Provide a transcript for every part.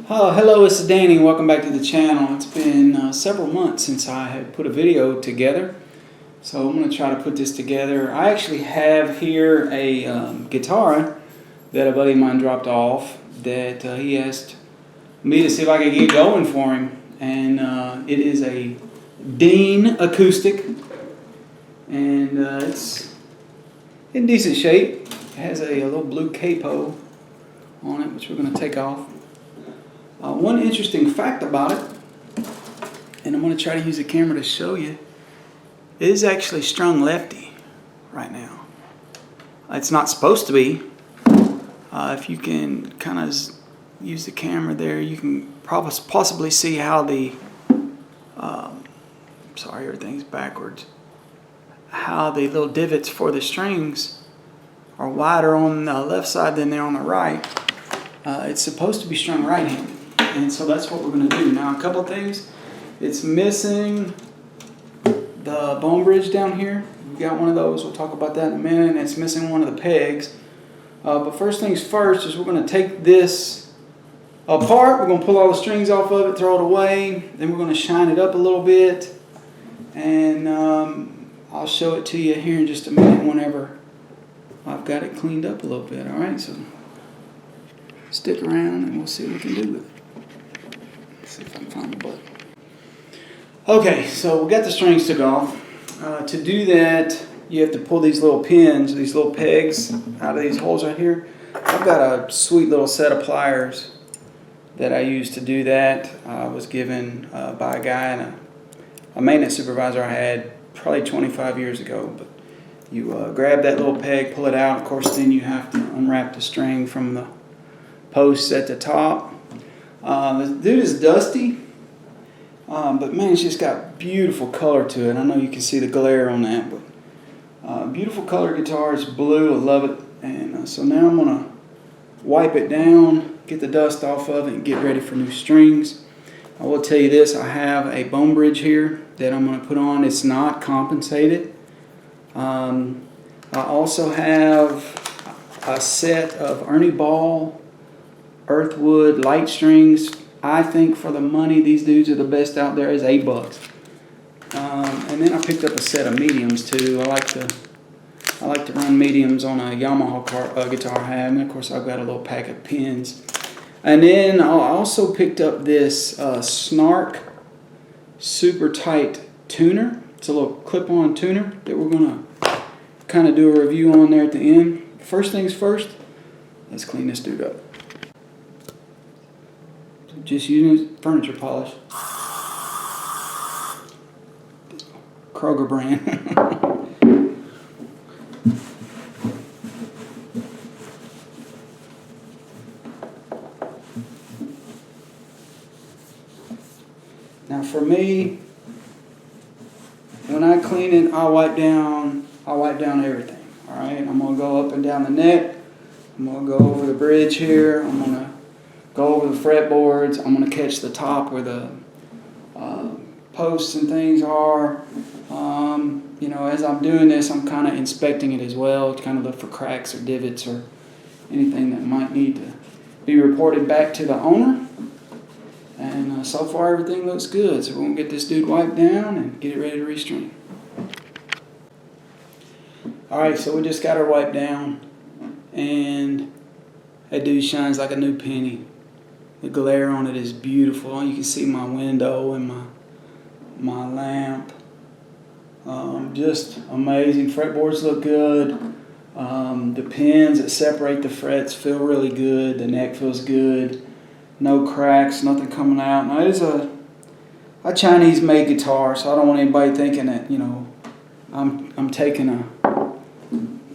Hello, this is Danny. Welcome back to the channel. It's been several months since I had put a video together, so I'm going to try to put this together. I actually have here a guitar that a buddy of mine dropped off that he asked me to see if I could get going for him, and it is a Dean Acoustic, and it's in decent shape. It has a little blue capo on it, which we're going to take off. One interesting fact about it, and I'm going to try to use the camera to show you, it is actually strung lefty right now. It's not supposed to be. If you can kind of use the camera there, you can possibly see how the, sorry, everything's backwards, how the little divots for the strings are wider on the left side than they're on the right. It's supposed to be strung right-handed. And so that's what we're going to do. Now, a couple of things. It's missing the bone bridge down here. We've got one of those. We'll talk about that in a minute. And it's missing one of the pegs. But first things first is we're going to take this apart. We're going to pull all the strings off of it, throw it away. Then we're going to shine it up a little bit. And I'll show it to you here in just a minute whenever I've got it cleaned up a little bit. All right, so stick around and we'll see what we can do with it. See if I can find the button. Okay, so we got the strings took off. To do that, you have to pull these little pins, these little pegs out of these holes right here. I've got a sweet little set of pliers that I use to do that. I was given by a guy and a maintenance supervisor I had probably 25 years ago. But you grab that little peg, pull it out. Of course, then you have to unwrap the string from the posts at the top. The dude is dusty, but man, it's just got beautiful color to it. I know you can see the glare on that, but beautiful color guitar. It's blue. I love it. And so now I'm going to wipe it down, get the dust off of it, and get ready for new strings. I will tell you this, I have a bone bridge here that I'm going to put on. It's not compensated. I also have a set of Ernie Ball Earthwood light strings. I think for the money, these dudes are the best out there. Is $8. And then I picked up a set of mediums too. I like to run mediums on a Yamaha guitar I have, and of course I've got a little pack of pins. And then I also picked up this Snark super tight tuner. It's a little clip-on tuner that we're gonna kind of do a review on there at the end. First things first, let's clean this dude up. Just using furniture polish. Kroger brand. Now for me, when I clean it, I'll wipe down everything. All right, I'm gonna go up and down the neck. I'm gonna go over the bridge here. I'm gonna go over the fretboards. I'm going to catch the top where the posts and things are. You know, as I'm doing this, I'm kind of inspecting it as well to kind of look for cracks or divots or anything that might need to be reported back to the owner. And so far, everything looks good. So we're going to get this dude wiped down and get it ready to restring. All right, so we just got her wiped down, and that dude shines like a new penny. The glare on it is beautiful. You can see my window and my lamp. Just amazing. Fretboards look good. The pins that separate the frets feel really good. The neck feels good. No cracks, nothing coming out. Now it is a Chinese-made guitar, so I don't want anybody thinking that, you know, I'm taking a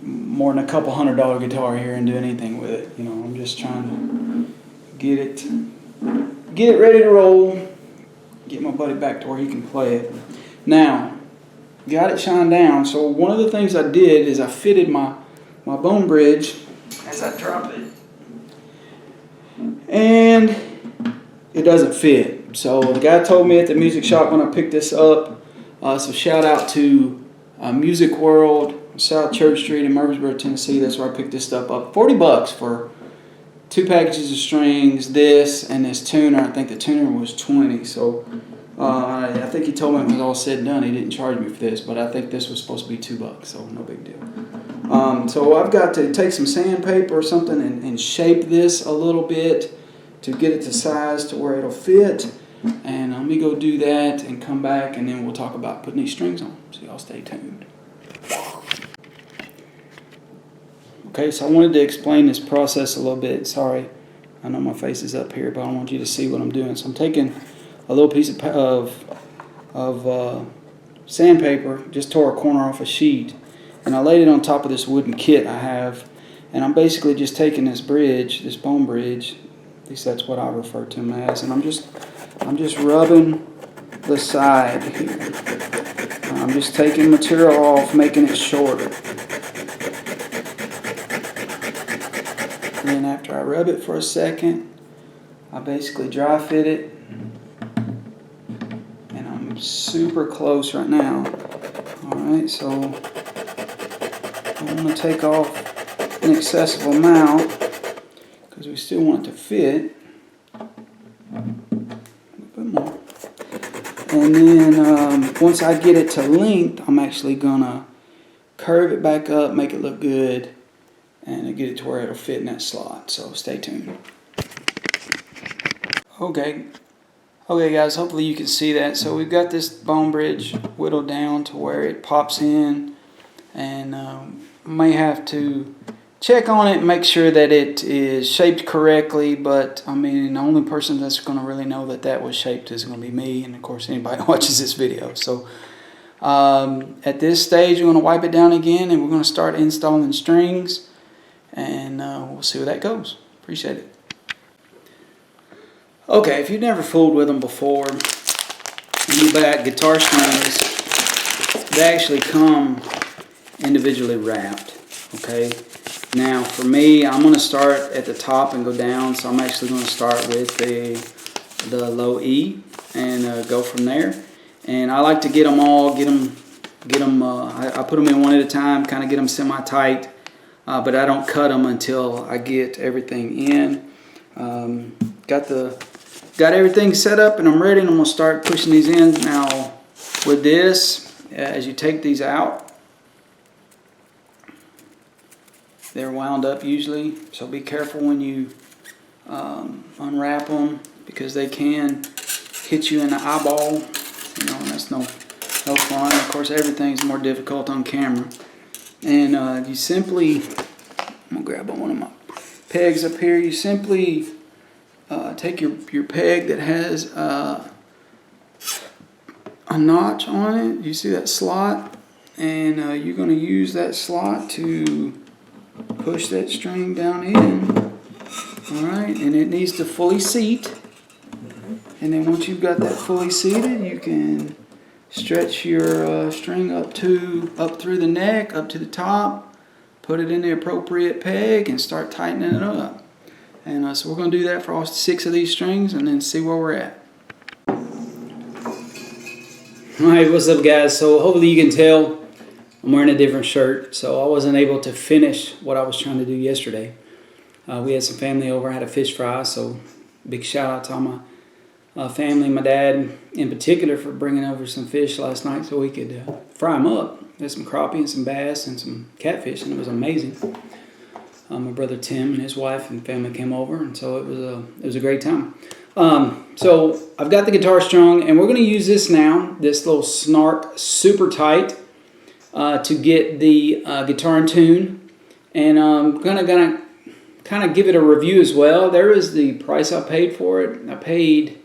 more than a couple $100 guitar here and doing anything with it. You know, I'm just trying to get it ready to roll, get my buddy back to where he can play it. Now, got it shined down, so one of the things I did is I fitted my bone bridge as I drop it, and it doesn't fit. So the guy told me at the music shop when I picked this up, so shout out to Music World, South Church Street in Murfreesboro, Tennessee. That's where I picked this stuff up. $40 for 2 packages of strings, this and this tuner. I think the tuner was 20. So I think he told me it was all said and done, he didn't charge me for this, but I think this was supposed to be $2, so no big deal. So I've got to take some sandpaper or something and shape this a little bit to get it to size to where it'll fit. And let me go do that and come back, and then we'll talk about putting these strings on. So y'all stay tuned. Okay, so I wanted to explain this process a little bit. Sorry, I know my face is up here, but I want you to see what I'm doing. So I'm taking a little piece of sandpaper, just tore a corner off a sheet, and I laid it on top of this wooden kit I have, and I'm basically just taking this bridge, this bone bridge, at least that's what I refer to them as, and I'm just rubbing the side here. I'm just taking material off, making it shorter. And then after I rub it for a second, I basically dry fit it. And I'm super close right now. Alright, so I want to take off an excessive amount because we still want it to fit. A bit more. And then once I get it to length, I'm actually going to curve it back up, make it look good, and get it to where it'll fit in that slot. So stay tuned. Okay guys, hopefully you can see that. So we've got this bone bridge whittled down to where it pops in, and may have to check on it and make sure that it is shaped correctly, but I mean the only person that's going to really know that that was shaped is going to be me, and of course anybody that watches this video. So at this stage we're going to wipe it down again, and we're going to start installing strings, and we'll see where that goes. Appreciate it. Okay, if you've never fooled with them before, you buy guitar strings, they actually come individually wrapped. Okay, now for me, I'm going to start at the top and go down, so I'm actually going to start with the low E and go from there. And I like to get them all, I put them in one at a time, kind of get them semi-tight, but I don't cut them until I get everything in. Got everything set up and I'm ready, and I'm going to start pushing these in. Now with this, as you take these out, they're wound up usually, so be careful when you unwrap them, because they can hit you in the eyeball, you know, and that's no fun. Of course, everything's more difficult on camera. And you simply, I'm going to grab one of my pegs up here, you simply take your peg that has a notch on it. You see that slot, and you're going to use that slot to push that string down in. Alright, and it needs to fully seat. And then once you've got that fully seated, you can stretch your string up through the neck, up to the top, put it in the appropriate peg, and start tightening it up. And so we're going to do that for all 6 of these strings, and then see where we're at. Alright, what's up guys? So hopefully you can tell I'm wearing a different shirt, so I wasn't able to finish what I was trying to do yesterday. We had some family over, I had a fish fry, so big shout out to all my family, my dad in particular, for bringing over some fish last night so we could fry them up. There's some crappie and some bass and some catfish, and it was amazing. My brother Tim and his wife and family came over, and so it was a great time. So I've got the guitar strung, and we're going to use this now, this little Snark Super Tight, to get the guitar in tune. And I'm gonna kind of give it a review as well. There is the price I paid for it. I paid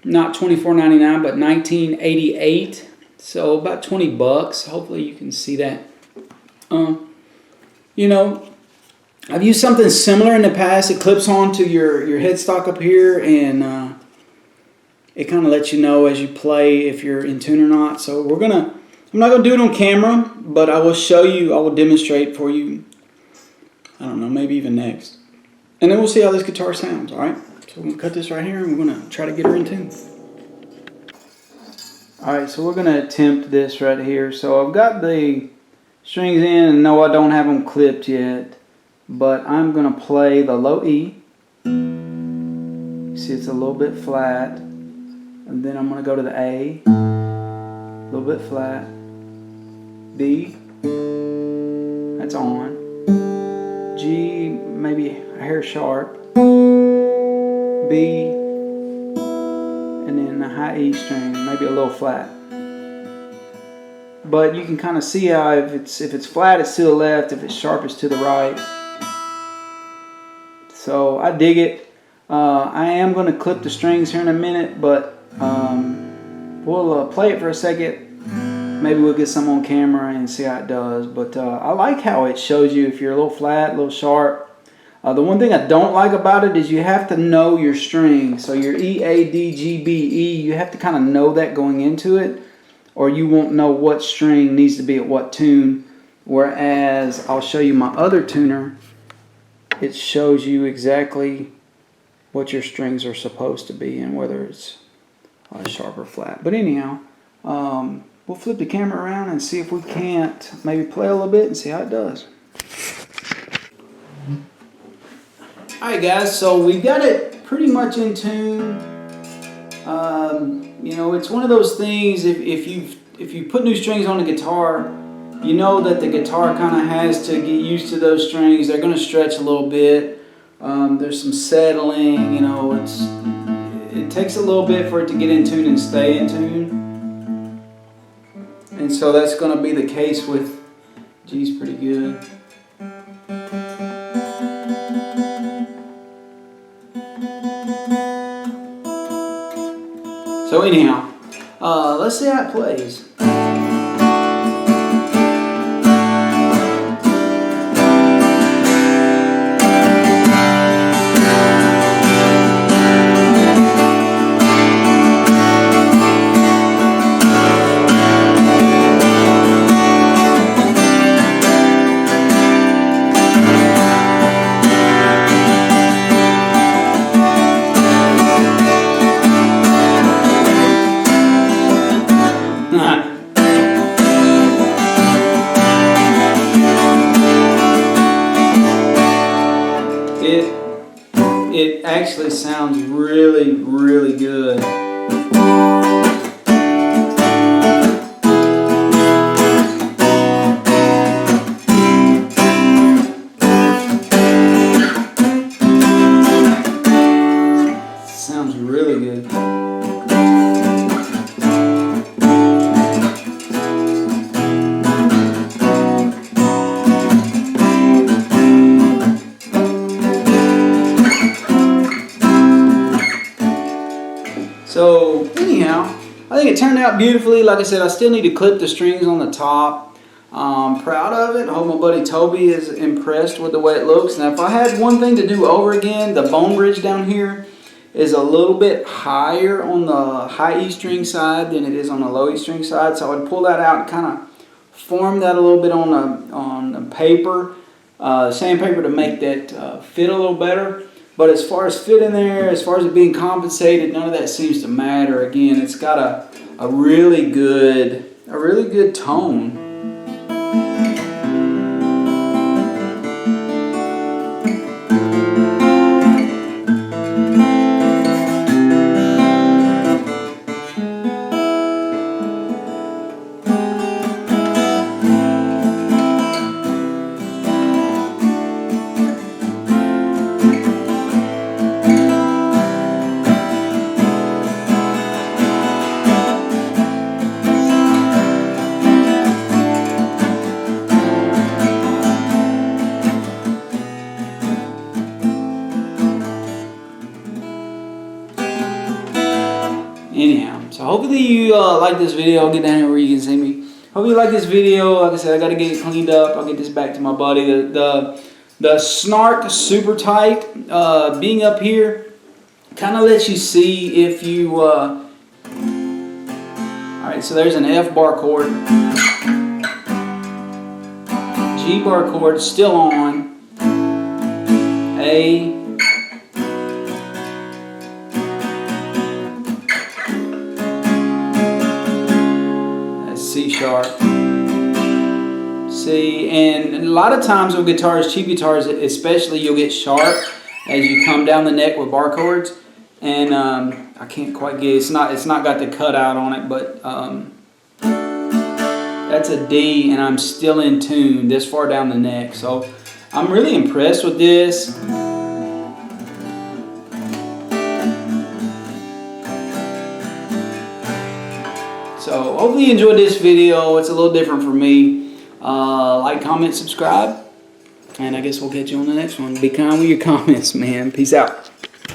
not $24.99, but $19.88, so about 20 bucks. Hopefully you can see that. You know, I've used something similar in the past. It clips onto your headstock up here, and it kind of lets you know as you play if you're in tune or not. So I'm not gonna do it on camera, but I will show you, I will demonstrate for you, I don't know, maybe even next. And then we'll see how this guitar sounds, alright? So we're gonna cut this right here, and we're gonna try to get her in tune. Alright, so we're gonna attempt this right here. So I've got the strings in, and no, I don't have them clipped yet. but I'm going to play the low E. You see it's a little bit flat, and then I'm going to go to the A, a little bit flat, B, that's on, G, maybe a hair sharp, B, and then the high E string, maybe a little flat. But you can kind of see how if it's flat, it's to the left. If it's sharp, it's to the right. So I dig it. I am going to clip the strings here in a minute, but we'll play it for a second. Maybe we'll get some on camera and see how it does. But I like how it shows you if you're a little flat, a little sharp. The one thing I don't like about it is you have to know your strings. So your E, A, D, G, B, E, you have to kind of know that going into it, or you won't know what string needs to be at what tune. Whereas I'll show you my other tuner, it shows you exactly what your strings are supposed to be and whether it's sharp or flat. But anyhow, we'll flip the camera around and see if we can't maybe play a little bit and see how it does. Alright guys, so we've got it pretty much in tune. You know, it's one of those things, if you put new strings on a guitar, you know that the guitar kind of has to get used to those strings. They're going to stretch a little bit. There's some settling, you know, it takes a little bit for it to get in tune and stay in tune. And so that's going to be the case with G's pretty good. So anyhow, let's see how it plays. It actually sounds really, really good. Sounds really good. So anyhow, I think it turned out beautifully. Like I said, I still need to clip the strings on the top. I'm proud of it. I hope my buddy Toby is impressed with the way it looks. Now if I had one thing to do over again, the bone bridge down here is a little bit higher on the high E string side than it is on the low E string side. So I would pull that out and kind of form that a little bit on the paper, sandpaper, to make that fit a little better. But as far as fit in there, as far as it being compensated, none of that seems to matter. Again, it's got a really good tone. Anyhow, so hopefully you like this video. I'll get down here where you can see me. Hope you like this video. Like I said, I got to get it cleaned up. I'll get this back to my buddy. The snark super tight being up here kind of lets you see if you alright, so there's an F bar chord, G bar chord still on, A, C sharp, See, and a lot of times on guitars, cheap guitars especially, you'll get sharp as you come down the neck with bar chords. And I can't quite get it's not got the cutout on it, but that's a D, and I'm still in tune this far down the neck. So I'm really impressed with this. So hopefully you enjoyed this video. It's a little different for me. Like, comment, subscribe, and I guess we'll catch you on the next one. Be kind with your comments, man. Peace out.